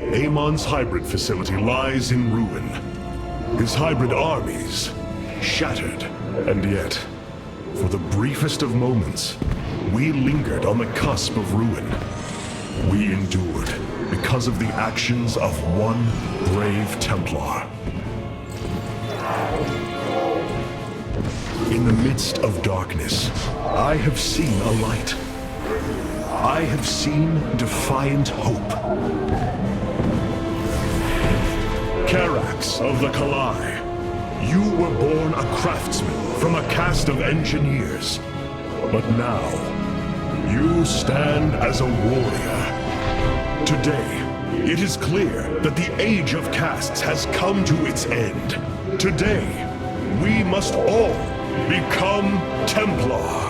Amon's hybrid facility lies in ruin. His hybrid armies shattered. And yet, for the briefest of moments, we lingered on the cusp of ruin. We endured because of the actions of one brave Templar. In the midst of darkness, I have seen a light. I have seen defiant hope. Karax of the Kalai, you were born a craftsman from a caste of engineers. But now, you stand as a warrior. Today, it is clear that the age of castes has come to its end. Today, we must all become Templar.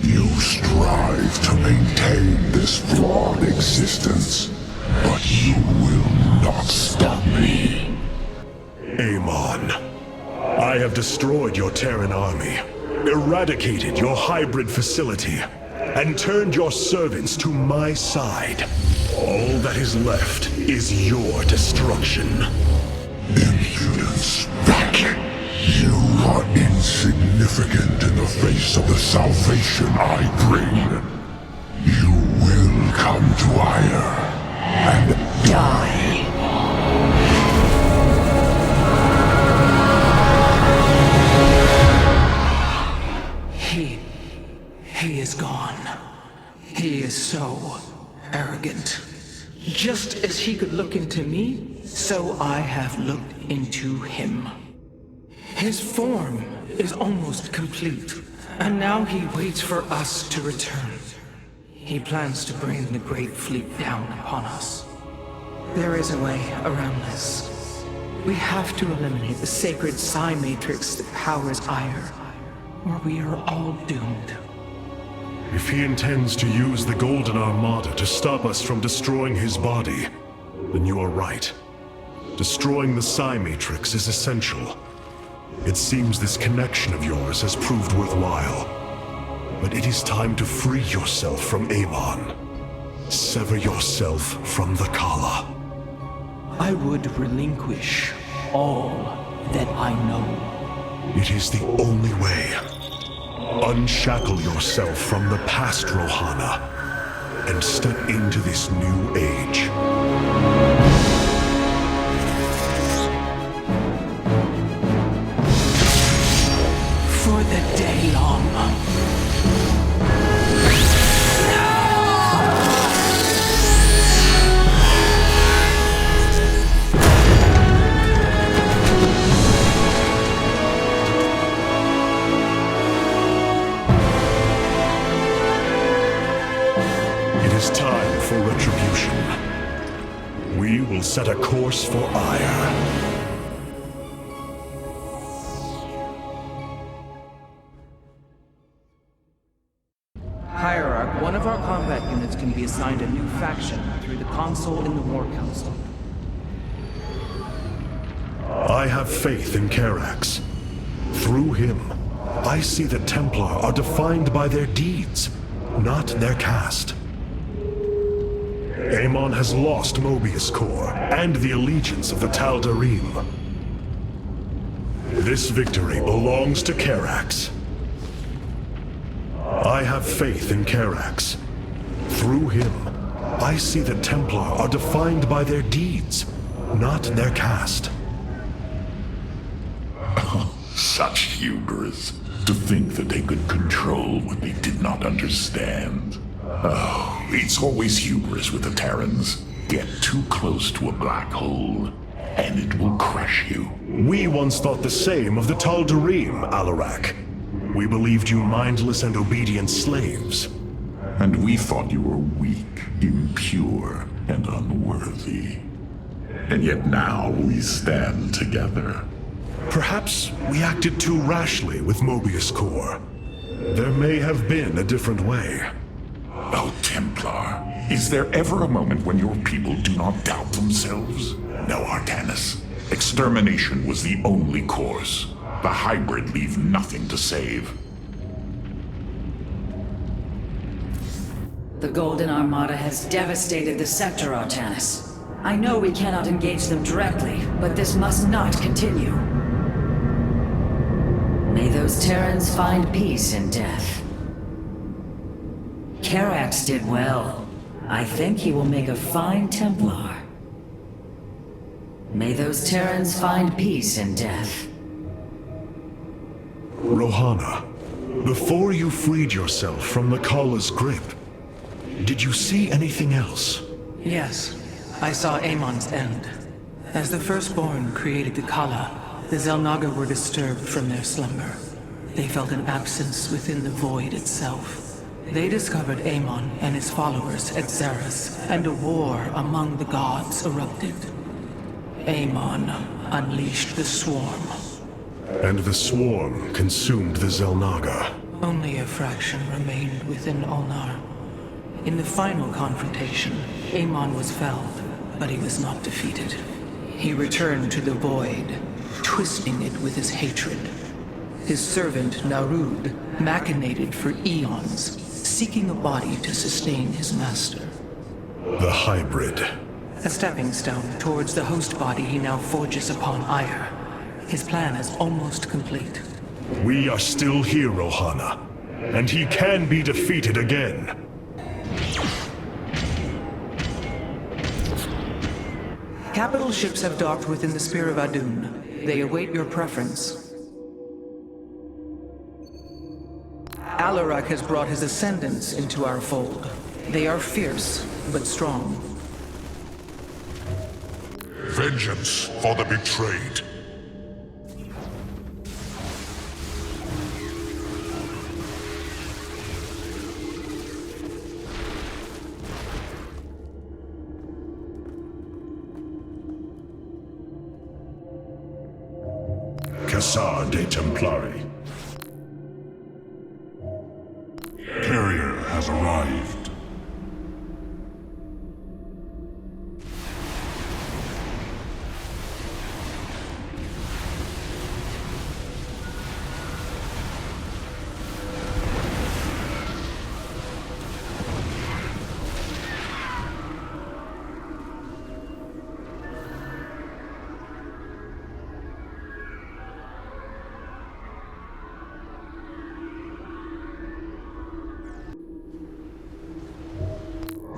You strive to maintain this flawed existence, but you will not stop me. Amon, I have destroyed your Terran army, eradicated your hybrid facility, and turned your servants to my side. All that is left is your destruction. Impudence, vacuum. You are insignificant in the face of the salvation I bring. You will come to Ire and die. He is gone. He is so arrogant. Just as he could look into me, so I have looked into him. His form is almost complete, and now he waits for us to return. He plans to bring the Great Fleet down upon us. There is a way around this. We have to eliminate the sacred psi matrix that powers Ire, or we are all doomed. If he intends to use the Golden Armada to stop us from destroying his body, then you are right. Destroying the psi matrix is essential. It seems this connection of yours has proved worthwhile. But it is time to free yourself from Amon. Sever yourself from the Kala. I would relinquish all that I know. It is the only way. Unshackle yourself from the past, Rohana, and step into this new age. For the day long. It is time for retribution. We will set a course for Ire. Hierarch, one of our combat units can be assigned a new faction through the console in the War Council. I have faith in Karax. Through him, I see that Templar are defined by their deeds, not their caste. Amon has lost Mobius Core and the allegiance of the Tal'Darim. This victory belongs to Karax. I have faith in Karax. Through him, I see that Templar are defined by their deeds, not their caste. Such hubris, to think that they could control what they did not understand. Oh, it's always hubris with the Terrans. Get too close to a black hole, and it will crush you. We once thought the same of the Tal'Darim, Alarak. We believed you mindless and obedient slaves. And we thought you were weak, impure, and unworthy. And yet now we stand together. Perhaps we acted too rashly with Mobius Core. There may have been a different way. Oh, Templar. Is there ever a moment when your people do not doubt themselves? No, Artanis. Extermination was the only course. The hybrid leave nothing to save. The Golden Armada has devastated the sector, Artanis. I know we cannot engage them directly, but this must not continue. May those Terrans find peace in death. Karax did well. I think he will make a fine Templar. May those Terrans find peace in death. Rohana, before you freed yourself from the Kalla's grip, did you see anything else? Yes, I saw Amon's end. As the Firstborn created the Kalla, the Xel'Naga were disturbed from their slumber. They felt an absence within the void itself. They discovered Amon and his followers at Xeris, and a war among the gods erupted. Amon unleashed the Swarm. And the Swarm consumed the Xel'Naga. Only a fraction remained within Ulnar. In the final confrontation, Amon was felled, but he was not defeated. He returned to the void, twisting it with his hatred. His servant, Narud, machinated for eons, seeking a body to sustain his master. The hybrid. A stepping stone towards the host body he now forges upon Ire. His plan is almost complete. We are still here, Rohana, and he can be defeated again. Capital ships have docked within the Spear of Adun. They await your preference. Alarak has brought his ascendants into our fold. They are fierce, but strong. Vengeance for the betrayed. Cassar de Templari. Carrier has arrived.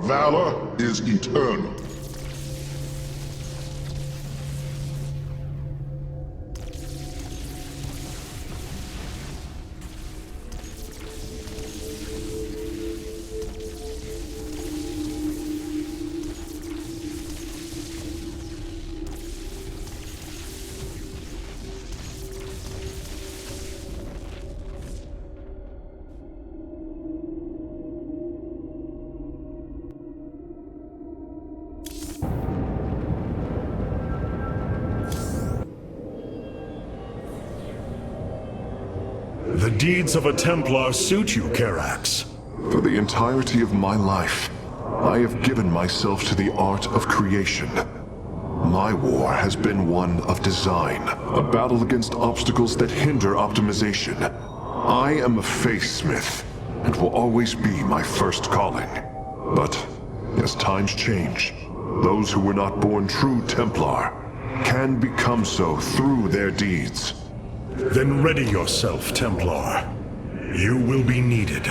Valor is eternal. The deeds of a Templar suit you, Karax. For the entirety of my life, I have given myself to the art of creation. My war has been one of design, a battle against obstacles that hinder optimization. I am a faithsmith, and will always be my first calling. But as times change, those who were not born true Templar can become so through their deeds. Then ready yourself, Templar. You will be needed.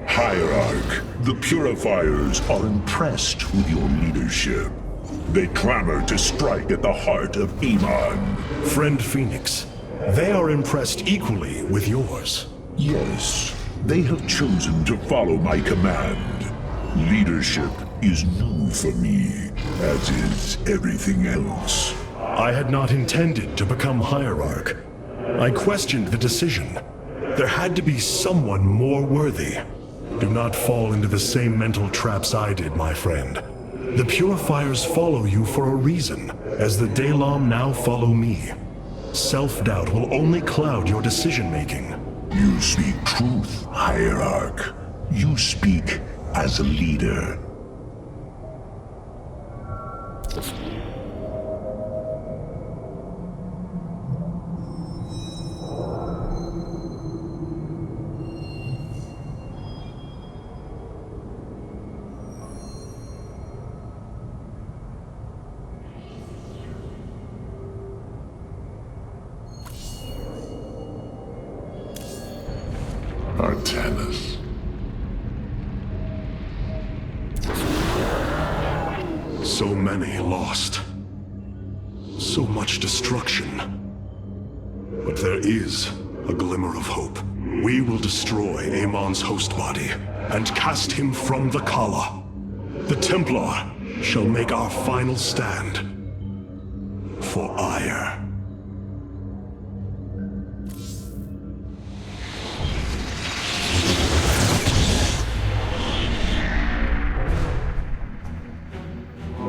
Hierarch, the Purifiers are impressed with your leadership. They clamor to strike at the heart of Iman. Friend Phoenix, they are impressed equally with yours. Yes, they have chosen to follow my command. Leadership is new for me, as is everything else. I had not intended to become Hierarch. I questioned the decision. There had to be someone more worthy. Do not fall into the same mental traps I did, my friend. The Purifiers follow you for a reason, as the Dalam now follow me. Self-doubt will only cloud your decision-making. You speak truth, Hierarch. You speak as a leader. Artanis. So many lost. So much destruction. But there is a glimmer of hope. We will destroy Amon's host body and cast him from the Kala. The Templar shall make our final stand for ire.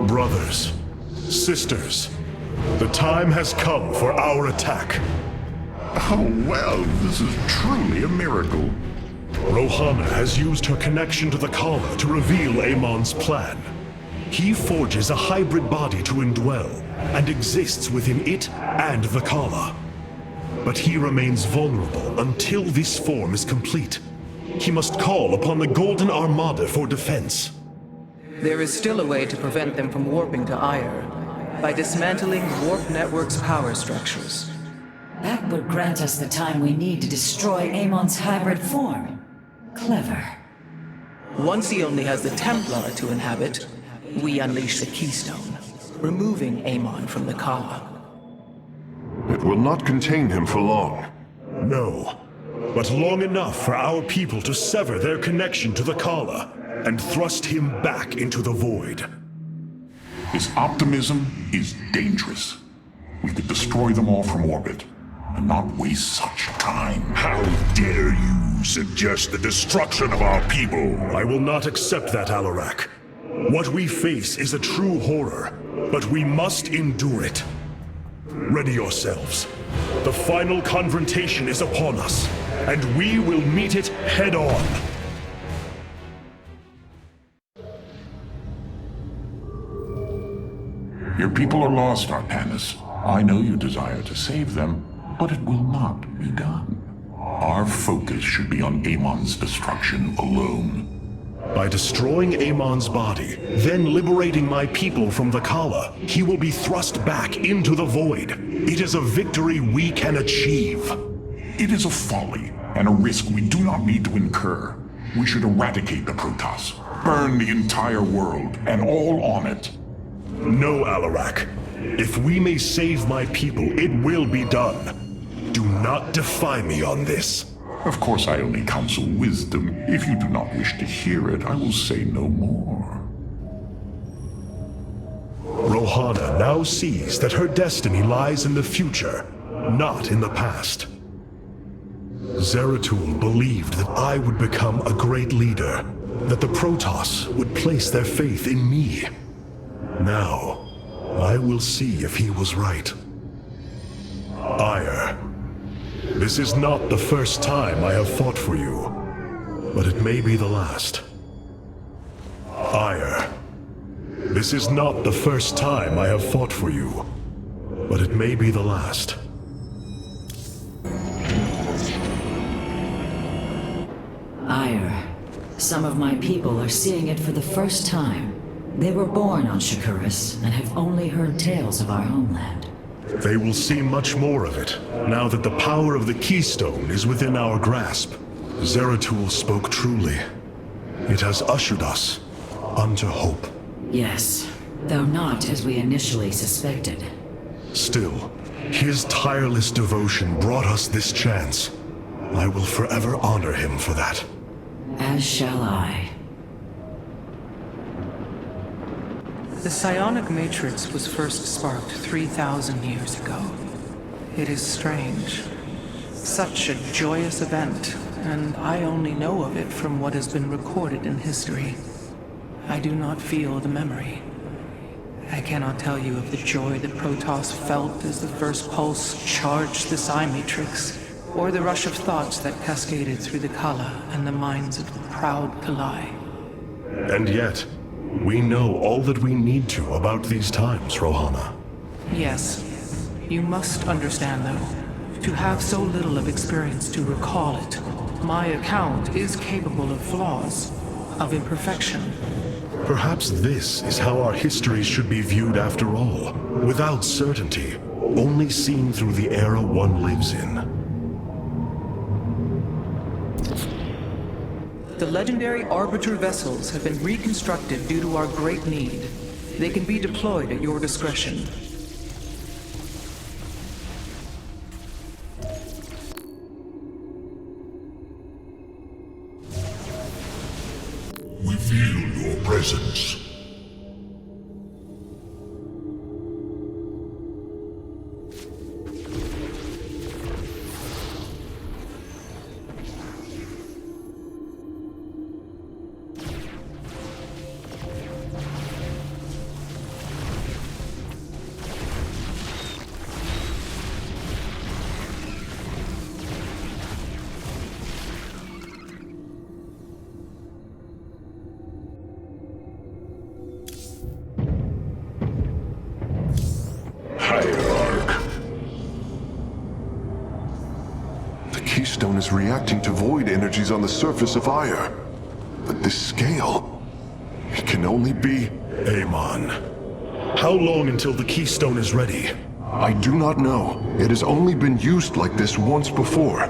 Brothers, sisters, the time has come for our attack. Oh, well, this is truly a miracle. Rohana has used her connection to the Kala to reveal Amon's plan. He forges a hybrid body to indwell, and exists within it and the Kala. But he remains vulnerable until this form is complete. He must call upon the Golden Armada for defense. There is still a way to prevent them from warping to Ire, by dismantling Warp Network's power structures. That would grant us the time we need to destroy Amon's hybrid form. Clever. Once he only has the Templar to inhabit, we unleash the Keystone, removing Amon from the Kala. It will not contain him for long. No, but long enough for our people to sever their connection to the Kala and thrust him back into the void. His optimism is dangerous. We could destroy them all from orbit, and not waste such time. How dare you suggest the destruction of our people? I will not accept that, Alarak. What we face is a true horror, but we must endure it. Ready yourselves. The final confrontation is upon us, and we will meet it head on. Your people are lost, Artanis. I know you desire to save them, but it will not be done. Our focus should be on Amon's destruction alone. By destroying Amon's body, then liberating my people from the Kala, he will be thrust back into the void. It is a victory we can achieve. It is a folly and a risk we do not need to incur. We should eradicate the Protoss, burn the entire world and all on it. No, Alarak. If we may save my people, it will be done. Do not defy me on this. Of course, I only counsel wisdom. If you do not wish to hear it, I will say no more. Rohana now sees that her destiny lies in the future, not in the past. Zeratul believed that I would become a great leader, that the Protoss would place their faith in me. Now, I will see if he was right. Ire, this is not the first time I have fought for you, but it may be the last. Ire, this is not the first time I have fought for you, but it may be the last. Ire. Some of my people are seeing it for the first time. They were born on Shakuras and have only heard tales of our homeland. They will see much more of it, now that the power of the Keystone is within our grasp. Zeratul spoke truly. It has ushered us unto hope. Yes, though not as we initially suspected. Still, his tireless devotion brought us this chance. I will forever honor him for that. As shall I. The psionic matrix was first sparked 3,000 years ago. It is strange. Such a joyous event, and I only know of it from what has been recorded in history. I do not feel the memory. I cannot tell you of the joy that Protoss felt as the first pulse charged the psi matrix. or the rush of thoughts that cascaded through the Kala and the minds of the proud Kalai. And yet, we know all that we need to about these times, Rohana. Yes. You must understand, though, to have so little of experience to recall it, my account is capable of flaws, of imperfection. Perhaps this is how our history should be viewed after all, without certainty, only seen through the era one lives in. The legendary Arbiter vessels have been reconstructed due to our great need. They can be deployed at your discretion. We feel your presence. The Keystone is reacting to void energies on the surface of Ire. But this scale, it can only be... Amon. How long until the Keystone is ready? I do not know. It has only been used like this once before.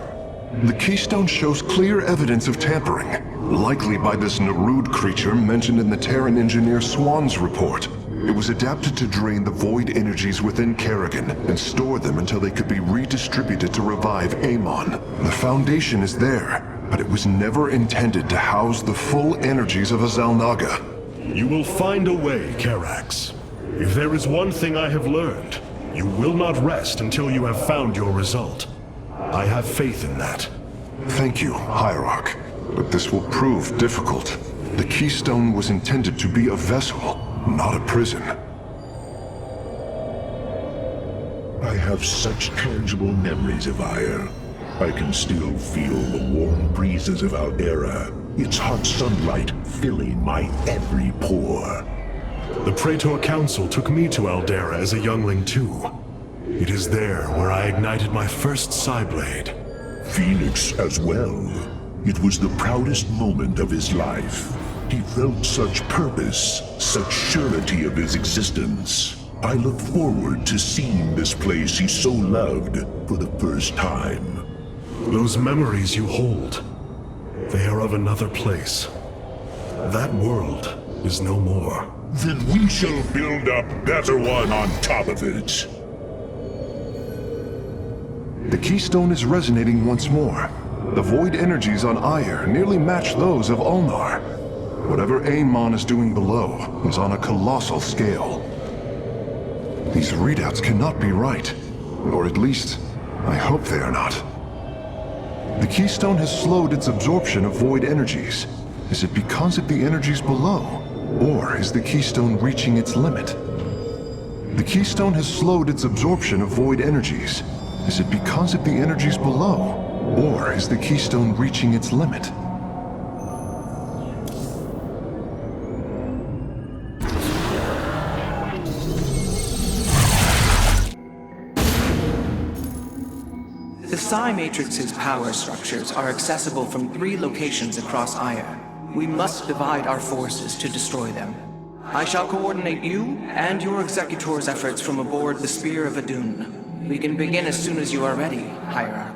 The Keystone shows clear evidence of tampering, likely by this Narud creature mentioned in the Terran engineer Swan's report. It was adapted to drain the void energies within Kerrigan and store them until they could be redistributed to revive Amon. The foundation is there, but it was never intended to house the full energies of a Zalnaga. You will find a way, Karax. If there is one thing I have learned, you will not rest until you have found your result. I have faith in that. Thank you, Hierarch. But this will prove difficult. The Keystone was intended to be a vessel, not a prison. I have such tangible memories of Ire. I can still feel the warm breezes of Aldera, its hot sunlight filling my every pore. The Praetor Council took me to Aldera as a youngling too. It is there where I ignited my first Psyblade. Phoenix as well. It was the proudest moment of his life. He felt such purpose, such surety of his existence. I look forward to seeing this place he so loved for the first time. Those memories you hold, they are of another place. That world is no more. Then we shall build a better one on top of it. The Keystone is resonating once more. The void energies on Ire nearly match those of Ulnar. Whatever Amon is doing below is on a colossal scale. These readouts cannot be right. Or at least, I hope they are not. The Keystone has slowed its absorption of void energies. Is it because of the energies below? Or is the Keystone reaching its limit? The Keystone has slowed its absorption of void energies. Is it because of the energies below? Or is the Keystone reaching its limit? The Psi Matrix's power structures are accessible from 3 locations across Ire. We must divide our forces to destroy them. I shall coordinate you and your Executor's efforts from aboard the Spear of Adun. We can begin as soon as you are ready, Hierarch.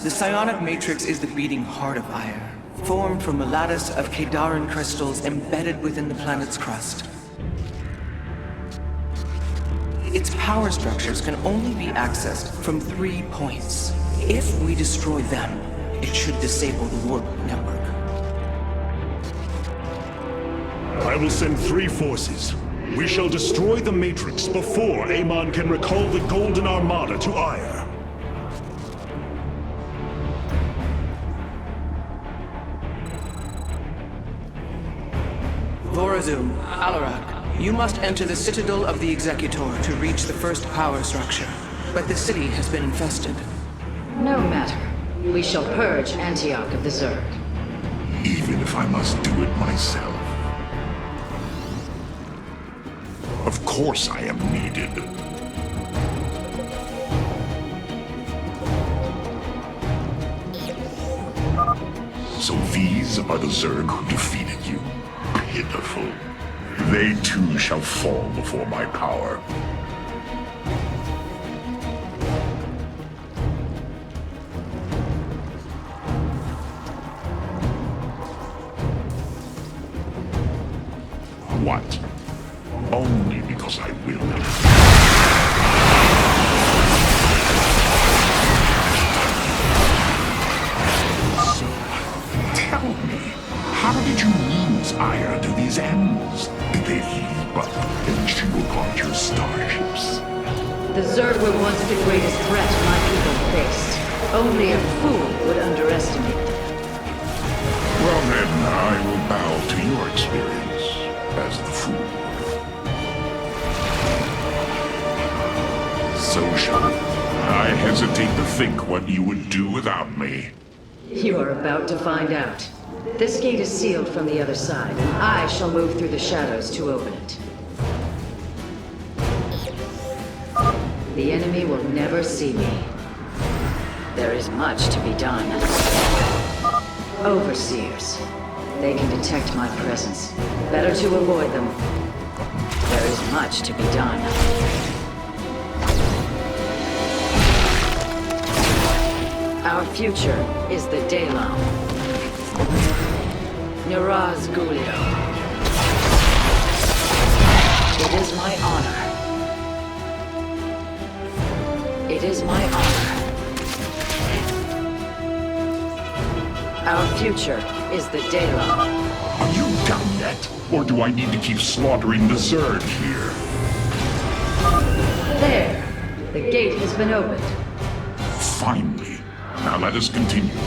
The psionic matrix is the beating heart of Ire, formed from a lattice of Kadaran crystals embedded within the planet's crust. Its power structures can only be accessed from 3 points. If we destroy them, it should disable the warp network. I will send 3 forces. We shall destroy the Matrix before Amon can recall the Golden Armada to Ire. Vorazum, Alarak, you must enter the Citadel of the Executor to reach the first power structure. But the city has been infested. No matter. We shall purge Antioch of the Zerg. Even if I must do it myself. Of course I am needed. So these are the Zerg who defeated you. Pitiful. They too shall fall before my power. What? Only because I will. So, tell me, how did you lose Ire to these ends? Did they heap up and chew apart your starships? The Zerg were once the greatest threat my people faced. Only a fool would underestimate them. Well then, I will bow to your experience as the fool. So shall I hesitate to think what you would do without me. You are about to find out. This gate is sealed from the other side, and I shall move through the shadows to open it. The enemy will never see me. There is much to be done. Overseers. They can detect my presence. Better to avoid them. There is much to be done. Our future is the Daylon. Niraz Gulio. It is my honor. It is my honor. Our future is the Daylon. Are you done yet? Or do I need to keep slaughtering the Zerg here? There! The gate has been opened. Finally. Now let us continue.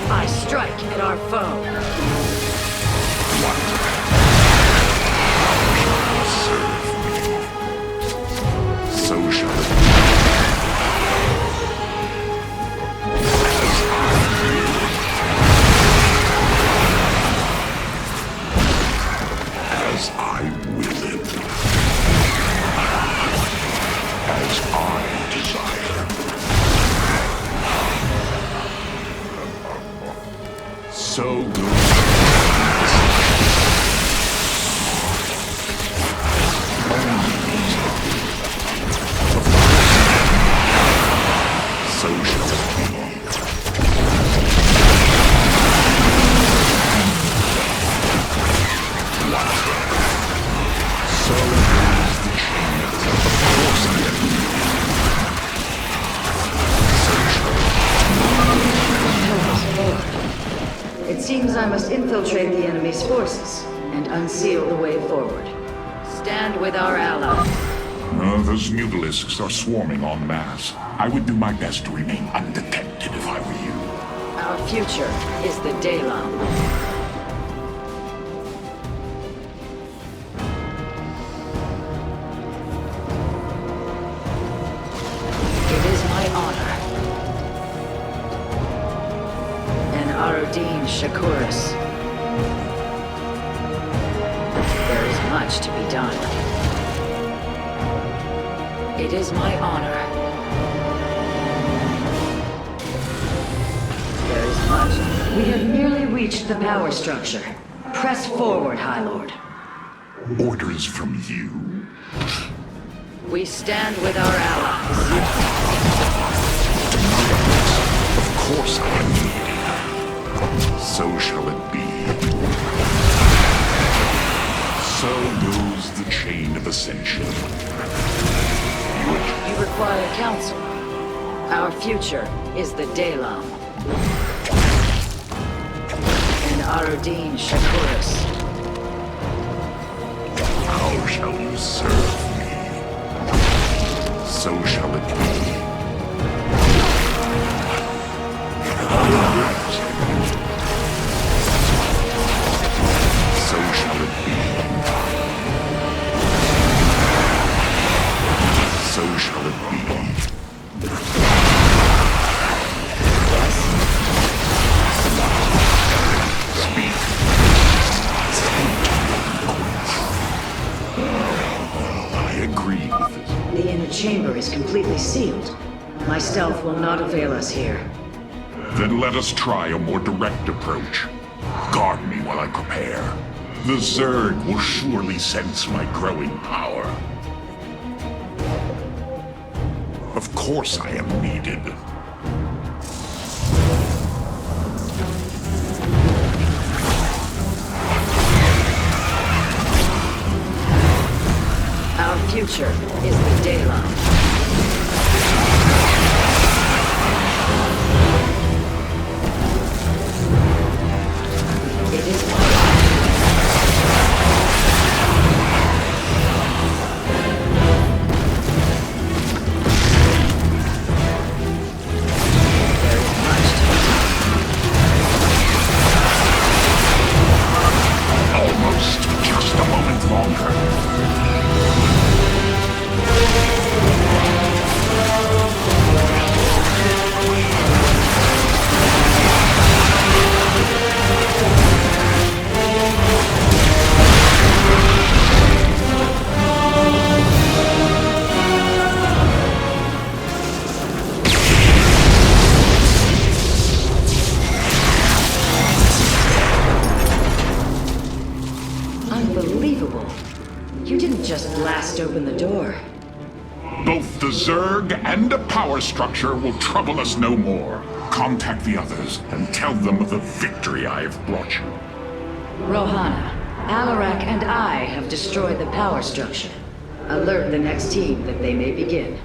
I strike at our foe. So shall it be. As I will it. As I desire. So good. So shall it be. So goes the chain. Of course I am. So shall it be. It seems I must infiltrate the enemy's forces and unseal the way forward. Stand with our ally. Those mutalisks are swarming en masse. I would do my best to remain undetected if I were you. Our future is the Daylon. It is my honor. And Arodin Shakuris. There is much to be done. It is my honor. There is much. We have nearly reached the power structure. Press forward, High Lord. Orders from you? We stand with our allies. Of course I am needed. So shall it be. So goes the chain of ascension. You require counsel. Our future is the Daylon. And Arodin Shakuris. How shall you serve me? So shall it be. So shall it be. So shall it be. Speak. I agree with it. The inner chamber is completely sealed. My stealth will not avail us here. Then let us try a more direct approach. Guard me while I prepare. The Zerg will surely sense my growing power. Of course I am needed. Our future is the Daylon. It is my There is much to be done. Almost just a moment longer. Unbelievable. You didn't just blast open the door. Both the Zerg and the power structure will trouble us no more. Contact the others and tell them of the victory I have brought you. Rohana, Alarak and I have destroyed the power structure. Alert the next team that they may begin.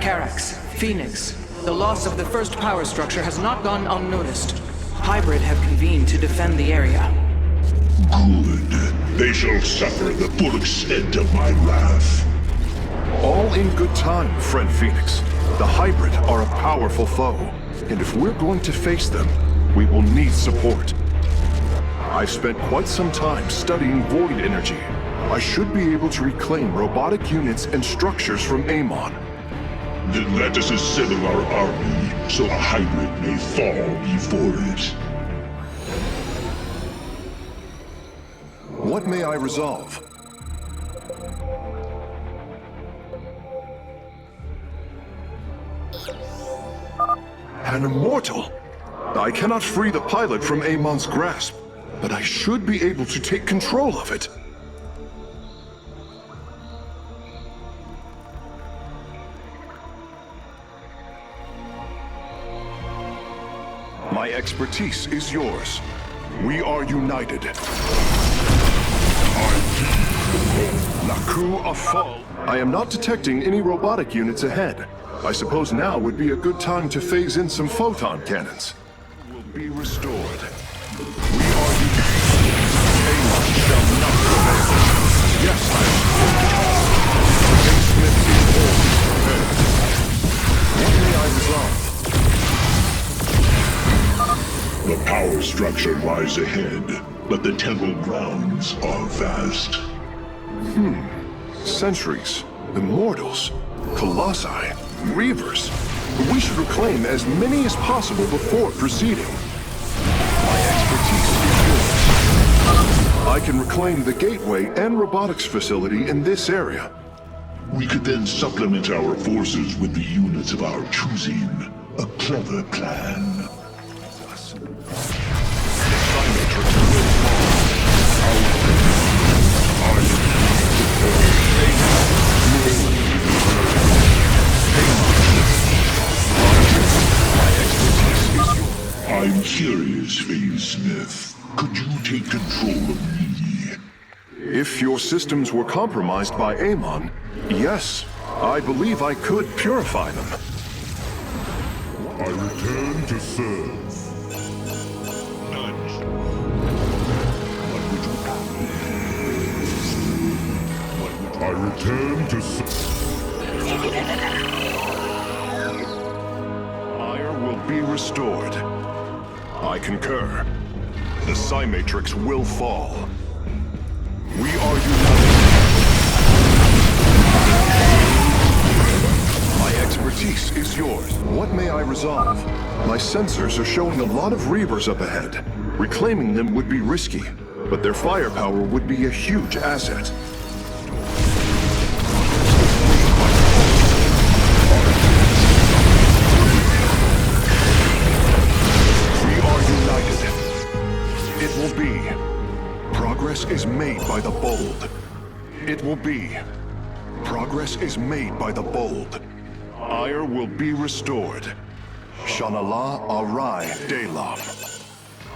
Carax, Phoenix, the loss of the first power structure has not gone unnoticed. Hybrid have convened to defend the area. Good. They shall suffer the full extent of my wrath. All in good time, friend Phoenix. The Hybrid are a powerful foe, and if we're going to face them, we will need support. I've spent quite some time studying void energy. I should be able to reclaim robotic units and structures from Amon. Then let us assemble our army, so a hybrid may fall before it. What may I resolve? An immortal! I cannot free the pilot from Amon's grasp, but I should be able to take control of it. My expertise is yours. We are united. I Naku Afal. I am not detecting any robotic units ahead. I suppose now would be a good time to phase in some photon cannons. Will be restored. We are Amon shall not prevail. Yes, I am. Smith is always prepared. What may I resolve? The power structure lies ahead, but the temple grounds are vast. Centuries, immortals, colossi, reavers. We should reclaim as many as possible before proceeding. My expertise is yours. I can reclaim the gateway and robotics facility in this area. We could then supplement our forces with the units of our choosing. A clever plan. I'm curious, Phase Smith. Could you take control of me? If your systems were compromised by Amon, yes, I believe I could purify them. I return to serve. I return to Ire will be restored. I concur. The Psi Matrix will fall. We are united. My expertise is yours. What may I resolve? My sensors are showing a lot of Reavers up ahead. Reclaiming them would be risky, but their firepower would be a huge asset. It will be. Progress is made by the bold. It will be. Progress is made by the bold. Ire will be restored. Shanala Arai Delam.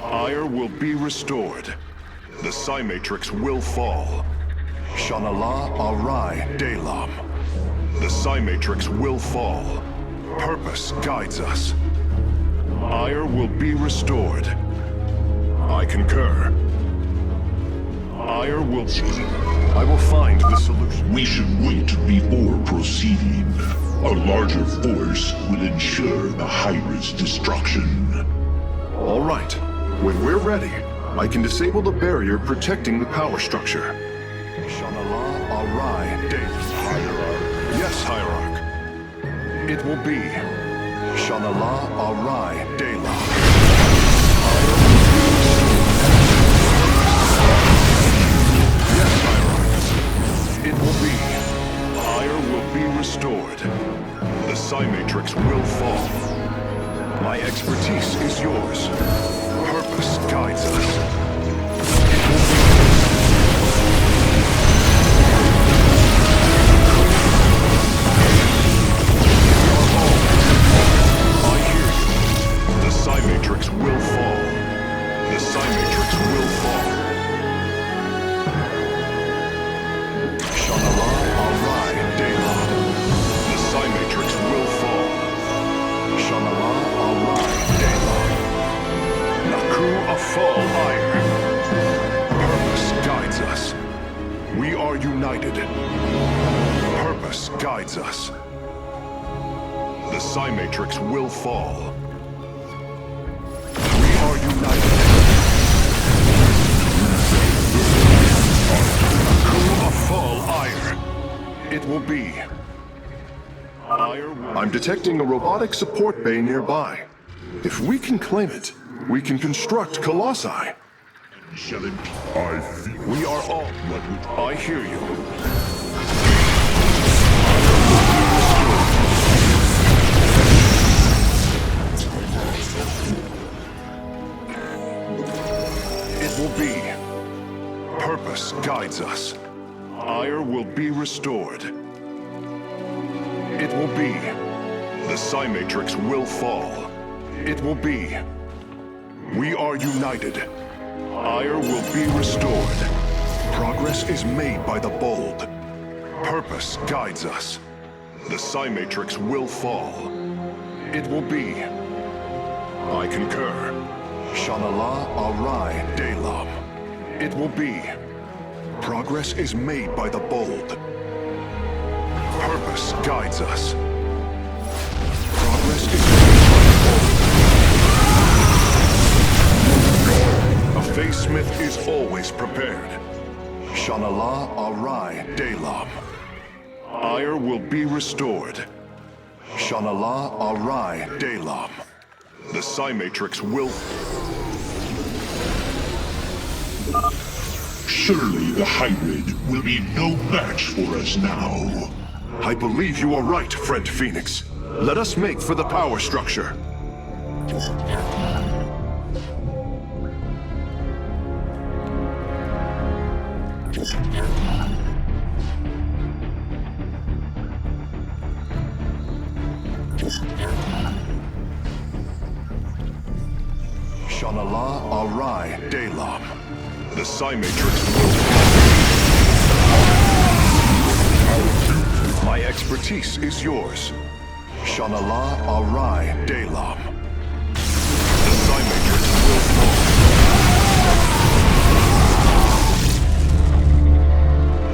Ire will be restored. The Psi Matrix will fall. Shanala Arai Delam. The Psi Matrix will fall. Purpose guides us. Ire will be restored. I concur. Ire will... I will find the solution. We should wait before proceeding. A larger force will ensure the Hydra's destruction. All right. When we're ready, I can disable the barrier protecting the power structure. Shanala Arai Davis. Hierarch. Yes, Hierarch. It will be. Shanala Arai Dela. Yes, Hierarch. It will be. Ire will be restored. The Psi Matrix will fall. My expertise is yours. Purpose guides us. I hear you. The Psi Matrix will fall. The Psi Matrix will fall. Shanala Arai Dela. The Psi Matrix will fall. Shanala Arai Dela. Naku Afal Ire. Purpose guides us. We are united. Purpose guides us. The Psi Matrix will fall. We are united. Naku Afal Ire. It will be. I'm detecting a robotic support bay nearby. If we can claim it, we can construct Colossi. Shall it be? I feel We are all... I hear you. It will be. Purpose guides us. Ire will be restored. It will be. The Psi Matrix will fall. It will be. We are united. Ire will be restored. Progress is made by the bold. Purpose guides us. The Psi Matrix will fall. It will be. I concur. Shanala Arai Delam. It will be. Progress is made by the bold. Purpose guides us. Progress is made by the bold. A Phase Smith is always prepared. Shanala Arai Delam. Ire will be restored. Shanala Arai Delam. The Psi Matrix will... Surely the hybrid will be no match for us now. I believe you are right, friend Phoenix. Let us make for the power structure. Shanala Arai Delam. The Psi Matrix will... My expertise is yours. Shanala Arai Delam. The Psi Matrix will fall.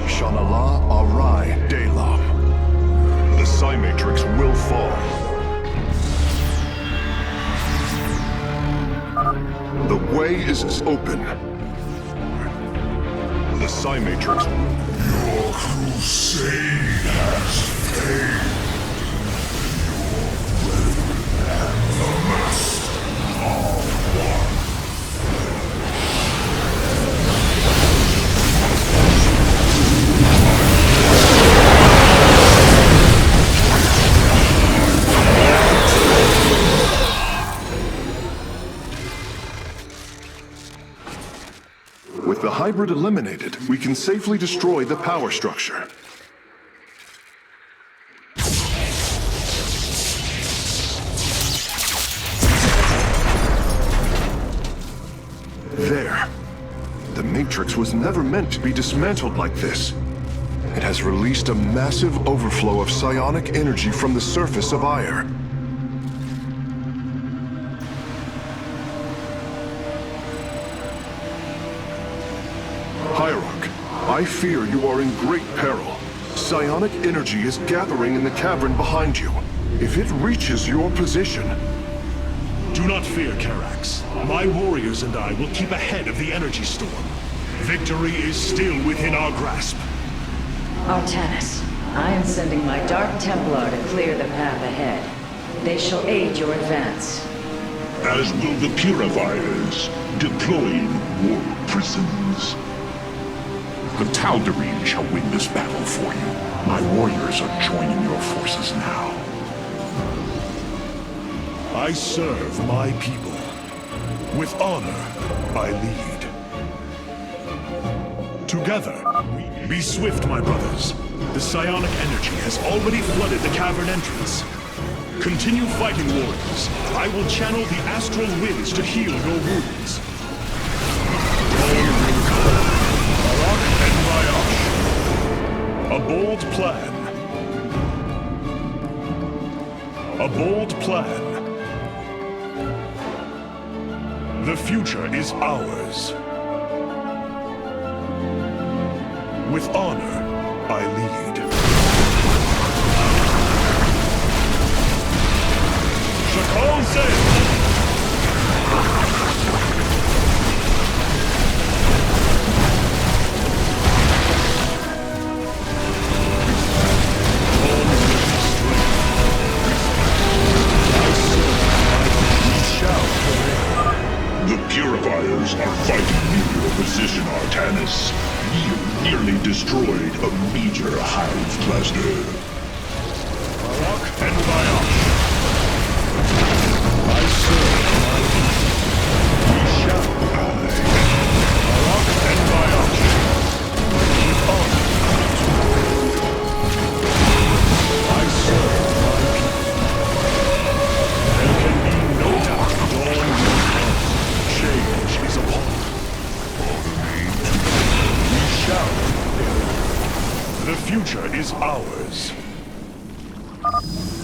Shanala Arai Delam. The Psi Matrix will fall. The way is open. The Psi Matrix. Your crusade has failed. Your brethren and the Master are one. With the hybrid eliminated, we can safely destroy the power structure. There. The Matrix was never meant to be dismantled like this. It has released a massive overflow of psionic energy from the surface of Ire. Hierarch, I fear you are in great peril. Psionic energy is gathering in the cavern behind you. If it reaches your position... Do not fear, Karax. My warriors and I will keep ahead of the energy storm. Victory is still within our grasp. Artanis, I am sending my Dark Templar to clear the path ahead. They shall aid your advance. As will the Purifiers, deploying war prisons. The Tal'Darim shall win this battle for you. My warriors are joining your forces now. I serve my people. With honor, I lead. Together, be swift, my brothers. The psionic energy has already flooded the cavern entrance. Continue fighting, warriors. I will channel the astral winds to heal your wounds. A bold plan. A bold plan. The future is ours. With honor, I lead. Shakal says! The Purifiers are fighting near your position, Artanis. You nearly destroyed a major hive cluster. Barak and Bayak. I serve my people. We shall die. Barak and Bayak. With honor. I serve my people. There can be no doubt the dawn will come. Change is upon us. We shall future is ours.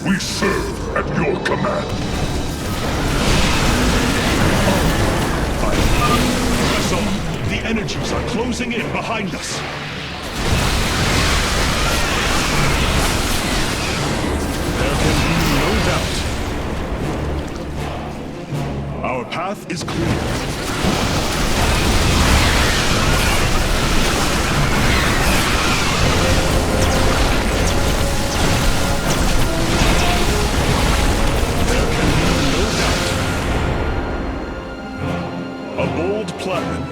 We serve at your command. Press on. The energies are closing in behind us. There can be no doubt. Our path is clear. A bold plan.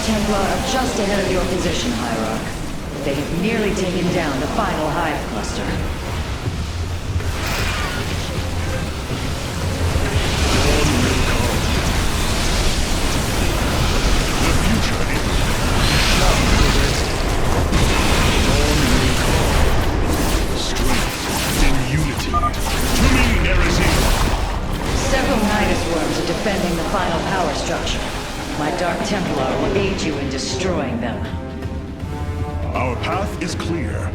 Templar are just ahead of your position, Hierarch. They have nearly taken down the final hive cluster. The future is strength in unity. To me, Nerazine. Several Nidus worms are defending the final power structure. My Dark Templar will aid you in destroying them. Our path is clear.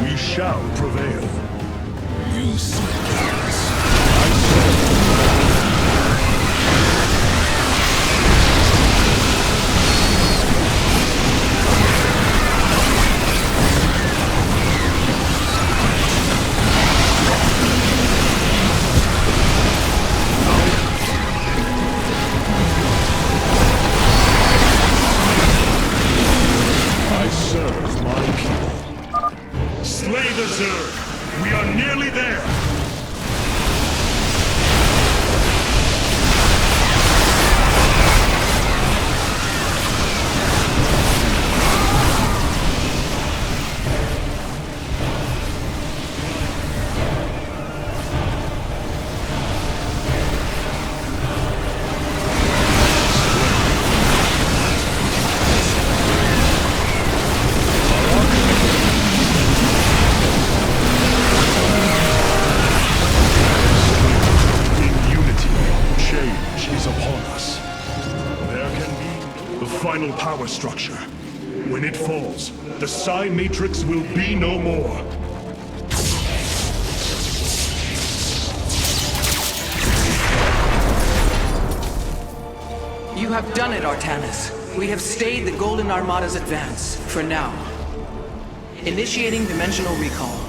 We shall prevail. You Slay the Zerg! We are nearly there! Final power structure. When it falls, the Psi Matrix will be no more. You have done it, Artanis. We have stayed the Golden Armada's advance, for now. Initiating dimensional recall.